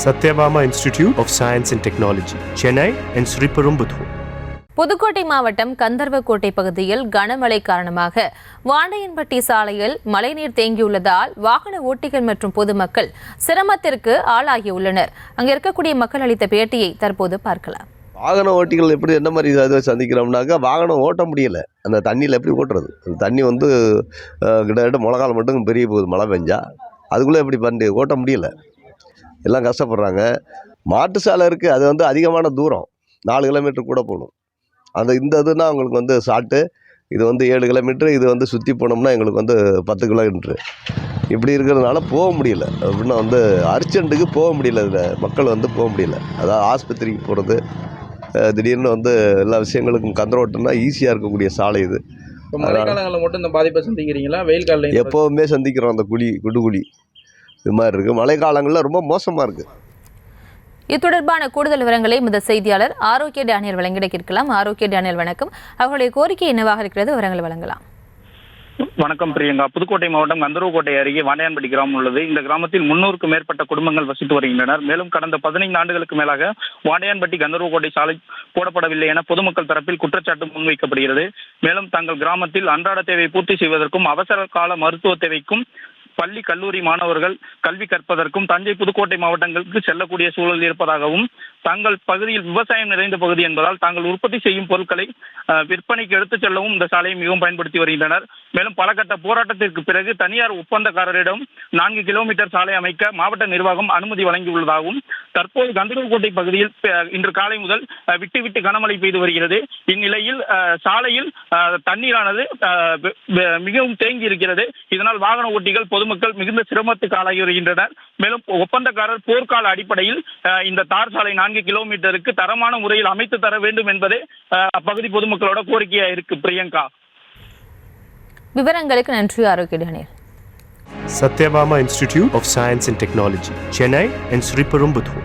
Satyabama Institute of Science and Technology, Chennai and Sriperumbudur. Pudukkottai மாவட்டம் கந்தர்வக்கோட்டை பகுதியில் கனமழை காரணமாக வாண்டையன்பட்டி சாலையில் மழைநீர் தேங்கியுள்ளதால் வாகன ஓட்டிகள் மற்றும் பொதுமக்கள் சிரமத்திற்கு ஆளாகியுள்ளனர். அங்கு இருக்கக்கூடிய மக்கள் அளித்த பேட்டியை தற்போது பார்க்கலாம். வாகன ஓட்டிகள் எப்படி என்ன மாதிரி இதை சந்திக்கிறோம்னாக்கா, வாகனம் ஓட்ட முடியலை. அந்த தண்ணியில் எப்படி ஓட்டுறது? அந்த தண்ணி வந்து கிட்டத்தட்ட முழங்கால் மட்டும் பெரிய போகுது. மழை பெஞ்சா அதுக்குள்ளே எப்படி பண்ணி ஓட்ட முடியலை. எல்லாம் கஷ்டப்படுறாங்க. மாட்டு சாலை இருக்குது, அது வந்து அதிகமான தூரம், 4 கிலோமீட்டர் கூட போகணும். இந்த இதுனா அவங்களுக்கு வந்து ஷார்ட்டு. இது வந்து 7 கிலோமீட்ரு, இது வந்து சுற்றி போனோம்னா எங்களுக்கு வந்து 10 கிலோமீட்ரு. இப்படி இருக்கிறதுனால போக முடியல. அப்படின்னா வந்து அர்ஜென்ட்டுக்கு போக முடியல. இதில் மக்கள் வந்து போக முடியல. அதாவது ஆஸ்பத்திரிக்கு போகிறது, திடீர்னு வந்து எல்லா விஷயங்களுக்கும் கந்தரோட்டம்னா ஈஸியாக இருக்கக்கூடிய சாலை இது. இப்போ மழை காலங்களில் மட்டும் இந்த பாதிப்பை சந்திக்கிறீங்களா? வெயில் காலம் எப்போவுமே சந்திக்கிறோம். அந்த குடி இது மாதிரி இருக்குது. மழை காலங்களில் ரொம்ப மோசமாக இருக்குது. இது தொடர்பான கூடுதல் விவரங்களை முதல் செய்தியாளர் ஆரோக்கிய டேனியல் வழங்கிட கேட்கலாம். ஆரோக்கிய டேனியல் வணக்கம். அவர்களுடைய கோரிக்கை என்னவாக இருக்கிறது? விவரங்கள் வழங்கலாம். வணக்கம் பிரியங்கா. புதுக்கோட்டை மாவட்டம் கந்தர்வக்கோட்டை அருகே வாண்டையான்பட்டி கிராமம் உள்ளது. இந்த கிராமத்தில் 300க்கும் மேற்பட்ட குடும்பங்கள் வசித்து வருகின்றனர். மேலும் கடந்த 15 ஆண்டுகளுக்கு மேலாக வாண்டையான்பட்டி கந்தர்வக்கோட்டை சாலை போடப்படவில்லை என பொதுமக்கள் தரப்பில் குற்றச்சாட்டு முன்வைக்கப்படுகிறது. மேலும் தங்கள் கிராமத்தில் அன்றாட தேவை பூர்த்தி செய்வதற்கும் அவசர கால மருத்துவ தேவைக்கும் பள்ளி கல்லூரி மாணவர்கள் கல்வி கற்பதற்கும் தஞ்சை புதுக்கோட்டை மாவட்டங்களுக்கு செல்லக்கூடிய சூழல் இருப்பதாகவும், தங்கள் பகுதியில் விவசாயம் நிறைந்த பகுதி என்பதால் தாங்கள் உற்பத்தி செய்யும் பொருட்களை விற்பனைக்கு எடுத்துச் செல்லவும் இந்த சாலையை மிகவும் பயன்படுத்தி வருகின்றனர். மேலும் பல கட்ட போராட்டத்திற்கு பிறகு தனியார் ஒப்பந்தக்காரரிடம் 4 கிலோமீட்டர் சாலை அமைக்க மாவட்ட நிர்வாகம் அனுமதி வழங்கியுள்ளதாகவும், தற்போது கந்தர்வக்கோட்டை பகுதியில் இன்று காலை முதல் விட்டு விட்டு கனமழை பெய்து வருகிறது. இந்நிலையில் சாலையில் தண்ணீரானது மிகவும் தேங்கி இருக்கிறது. இதனால் வாகன ஓட்டிகள் பொதுமக்கள் மிகுந்த சிரமத்துக்கு ஆளாகி வருகின்றனர். மேலும் ஒப்பந்தக்காரர் போர்க்கால அடிப்படையில் இந்த தார் சாலை 4 கிலோமீட்டருக்கு தரமான முறையில் அமைத்து தர வேண்டும் என்பதே அப்பகுதி பொதுமக்களோட கோரிக்கையா இருக்கு. பிரியங்கா, விவரங்களுக்கு நன்றி. ஆரோக்கிய Daniel. Satyabama Institute of Science and Technology, Chennai and Sriperumbudur.